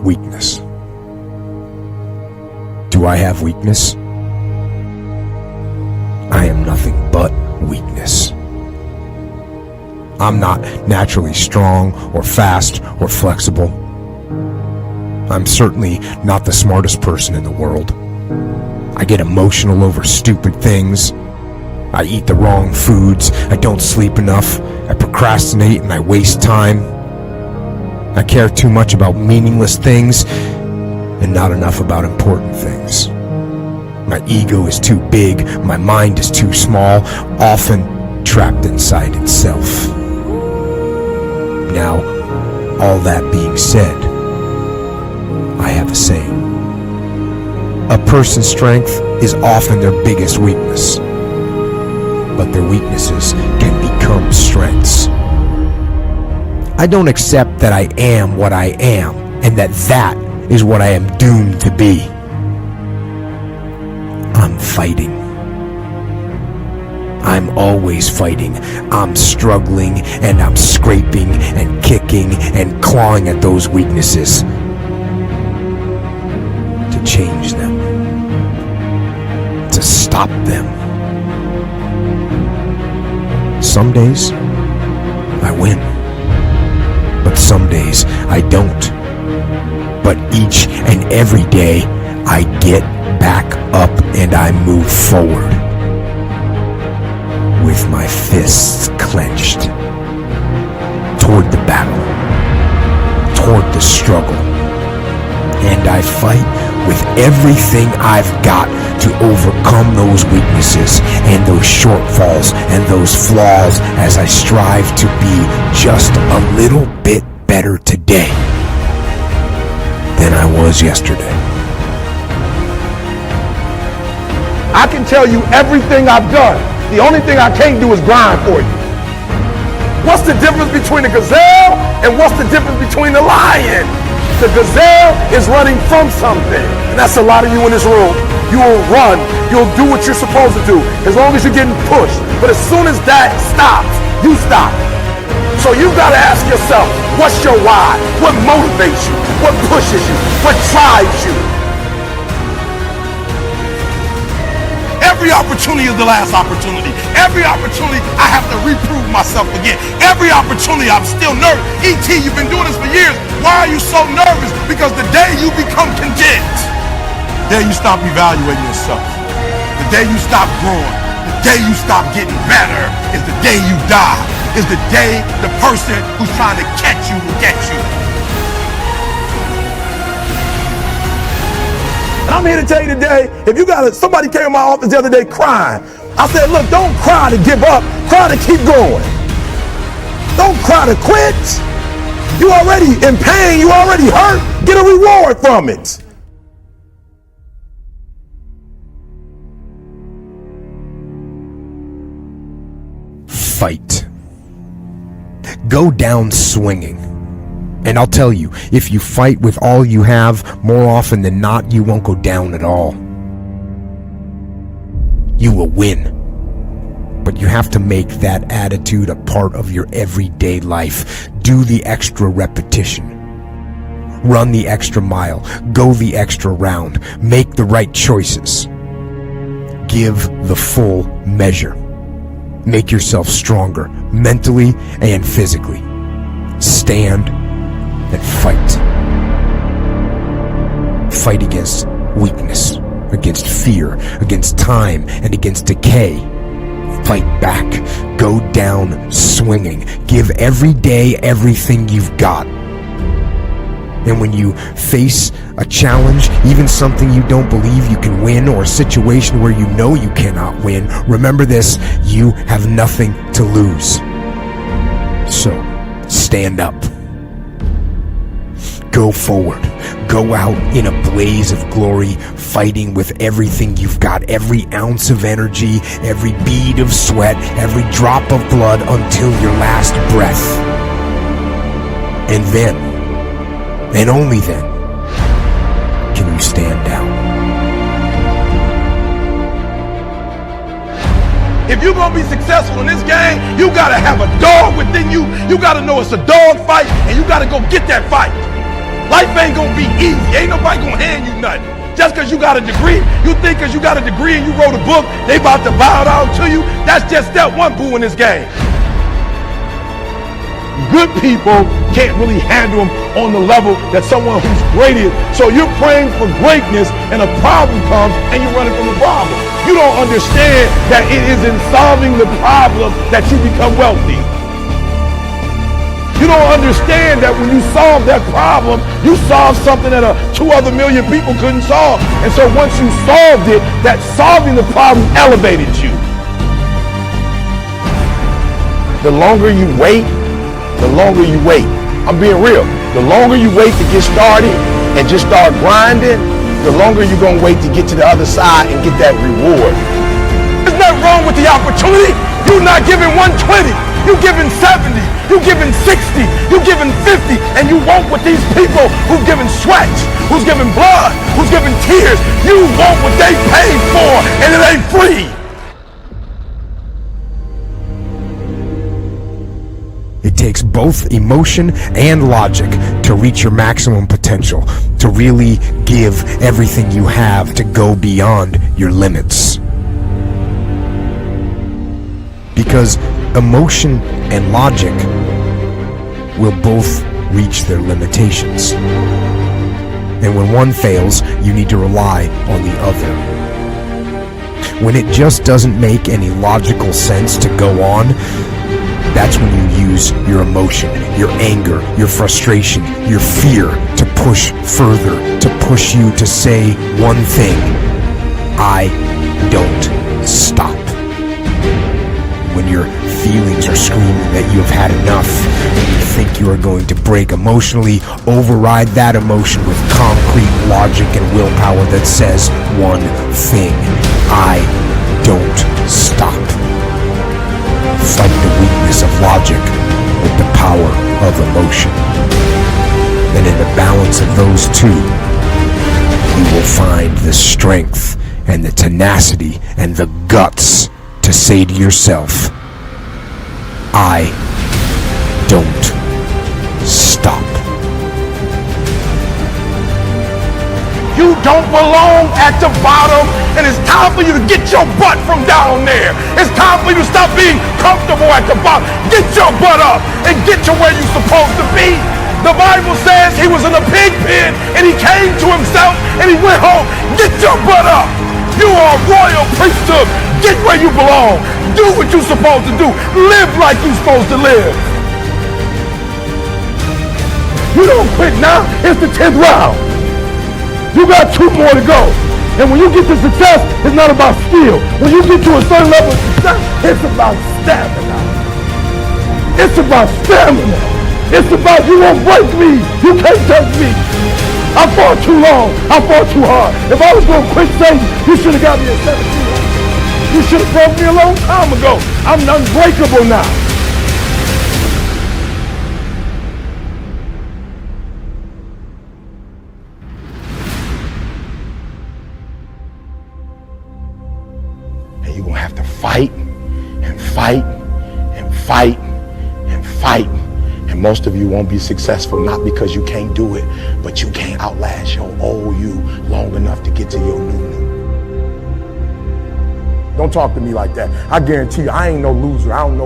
weakness. Do I have weakness? I am nothing but weakness. I'm not naturally strong or fast or flexible. I'm certainly not the smartest person in the world. I get emotional over stupid things. I eat the wrong foods. I don't sleep enough. I procrastinate and I waste time. I care too much about meaningless things and not enough about important things. My ego is too big. My mind is too small, often trapped inside itself. Now, all that being said, I have a saying. A person's strength is often their biggest weakness, but their weaknesses can become strengths. I don't accept that I am what I am, and that is what I am doomed to be. I'm fighting. I'm always fighting. I'm struggling and I'm scraping and kicking and clawing at those weaknesses to change them, to stop them. Some days I win, but some days I don't. But each and every day I get back up and I move forward with my fists clenched toward the battle, toward the struggle. And I fight with everything I've got to overcome those weaknesses and those shortfalls and those flaws as I strive to be just a little bit better today than I was yesterday. I can tell you everything I've done. The only thing I can't do is grind for you. What's the difference between a gazelle and what's the difference between a lion? The gazelle is running from something. And that's a lot of you in this room. You will run. You'll do what you're supposed to do as long as you're getting pushed. But as soon as that stops, you stop. So you've got to ask yourself, what's your why? What motivates you? What pushes you? What drives you? Every opportunity is the last opportunity. Every opportunity I have to reprove myself again. Every opportunity I'm still nervous. E.T., you've been doing this for years. Why are you so nervous? Because the day you become content, the day you stop evaluating yourself, the day you stop growing, the day you stop getting better is the day you die. Is the day the person who's trying to catch you will get you. And I'm here to tell you today, if you somebody came in my office the other day crying. I said, look, don't cry to give up, cry to keep going. Don't cry to quit. You already in pain, you already hurt, get a reward from it. Fight. Go down swinging. And I'll tell you, if you fight with all you have, more often than not, you won't go down at all. You will win. But you have to make that attitude a part of your everyday life. Do the extra repetition. Run the extra mile. Go the extra round. Make the right choices. Give the full measure. Make yourself stronger, mentally and physically. Stand and fight. Fight against weakness, against fear, against time, and against decay. Fight back. Go down swinging. Give every day everything you've got. And when you face a challenge, even something you don't believe you can win, or a situation where you know you cannot win, remember this: you have nothing to lose. So, stand up. Go forward. Go out in a blaze of glory, fighting with everything you've got, every ounce of energy, every bead of sweat, every drop of blood until your last breath. And then, and only then, can you stand down. If you're going to be successful in this game, you got to have a dog within you. You got to know it's a dog fight, and you got to go get that fight. Life ain't gonna be easy. Ain't nobody gonna hand you nothing. Just because you got a degree, you think because you got a degree and you wrote a book, they about to bow down to you. That's just step one, boo, in this game. Good people can't really handle them on the level that someone who's great is. So you're praying for greatness and a problem comes and you're running from the problem. You don't understand that it is in solving the problem that you become wealthy. You don't understand that when you solve that problem, you solve something that 2 other million people couldn't solve. And so once you solved it, that solving the problem elevated you. The longer you wait, the longer you wait. I'm being real. The longer you wait to get started and just start grinding, the longer you're going to wait to get to the other side and get that reward. There's nothing wrong with the opportunity. You're not giving 120. You're giving 70. You're giving 60. You're giving 50. And you want what these people who've given sweat, who's giving blood, who's giving tears, you want what they paid for, and it ain't free. It takes both emotion and logic to reach your maximum potential, to really give everything you have, to go beyond your limits. Because emotion and logic will both reach their limitations. And when one fails, you need to rely on the other. When it just doesn't make any logical sense to go on, that's when you use your emotion, your anger, your frustration, your fear to push further, to push you to say one thing: I don't stop. When your feelings are screaming that you have had enough, when you think you are going to break emotionally, override that emotion with concrete logic and willpower that says one thing: I don't stop. Fight the weakness of logic with the power of emotion. And in the balance of those two, you will find the strength and the tenacity and the guts to say to yourself, I don't stop. You don't belong at the bottom, and it's time for you to get your butt from down there. It's time for you to stop being comfortable at the bottom. Get your butt up and get to where you're supposed to be. The Bible says he was in a pig pen and he came to himself and he went home. Get your butt up. You are a royal priesthood. Get where you belong. Do what you're supposed to do. Live like you're supposed to live. You don't quit now. It's the 10th round. You got 2 more to go. And when you get to success, it's not about skill. When you get to a certain level of success, it's about stamina. It's about stamina. It's about you won't break me. You can't touch me. I fought too long. I fought too hard. If I was going to quit Satan, you should have got me at 17. You should have broke me a long time ago. I'm unbreakable now. And you're going to have to fight and fight and fight and fight. And most of you won't be successful, not because you can't do it, but you can't outlast your old you long enough to get to your new. Don't talk to me like that. I guarantee you, I ain't no loser. I don't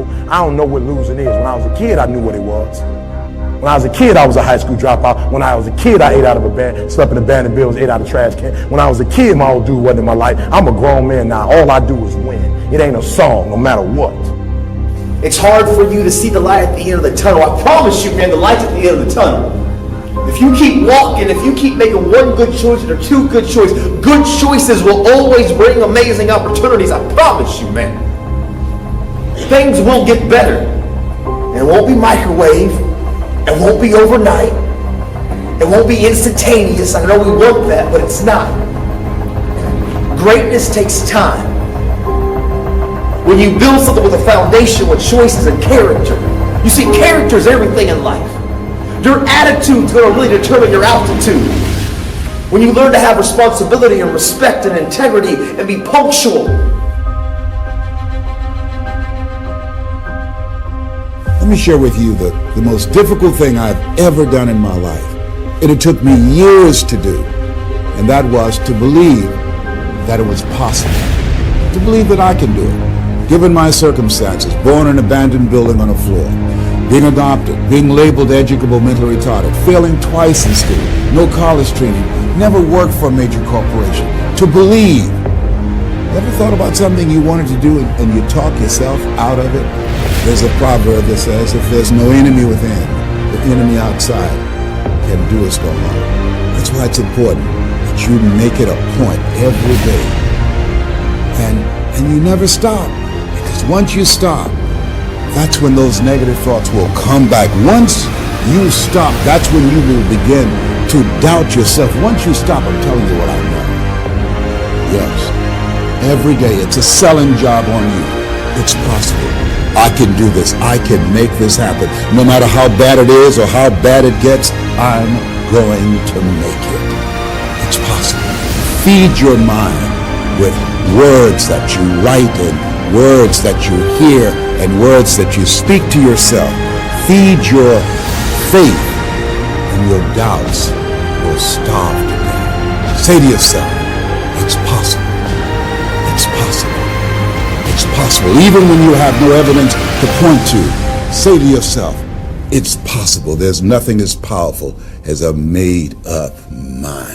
know what losing is. When I was a kid, I knew what it was. When I was a kid, I was a high school dropout. When I was a kid, I ate out of a band, slept in abandoned buildings, ate out of trash can. When I was a kid, my old dude wasn't in my life. I'm a grown man now. All I do is win. It ain't a song, no matter what. It's hard for you to see the light at the end of the tunnel. I promise you, man, the light's at the end of the tunnel. If you keep walking, if you keep making one good choice or 2 good choices will always bring amazing opportunities. I promise you, man. Things will get better. It won't be microwave. It won't be overnight. It won't be instantaneous. I know we want that, but it's not. Greatness takes time. When you build something with a foundation with choices and character, you see, character is everything in life. Your attitude's going to really determine your altitude. When you learn to have responsibility and respect and integrity and be punctual. Let me share with you the most difficult thing I've ever done in my life. And it took me years to do. And that was to believe that it was possible. To believe that I can do it. Given my circumstances, born in an abandoned building on a floor, being adopted, being labeled educable mentally retarded, failing twice in school, no college training, never worked for a major corporation. To believe. Ever thought about something you wanted to do and you talk yourself out of it? There's a proverb that says, if there's no enemy within, the enemy outside can do us no harm. That's why it's important that you make it a point every day. And you never stop. Because once you stop, that's when those negative thoughts will come back. Once you stop, that's when you will begin to doubt yourself. Once you stop, I'm telling you what I know. Yes, every day it's a selling job on you. It's possible. I can do this. I can make this happen. No matter how bad it is or how bad it gets, I'm going to make it. It's possible. Feed your mind with words that you write and words that you hear and words that you speak to yourself. Feed your faith and your doubts will starve to death. Say to yourself, it's possible. It's possible. It's possible. Even when you have no evidence to point to, say to yourself, it's possible. There's nothing as powerful as a made-up mind.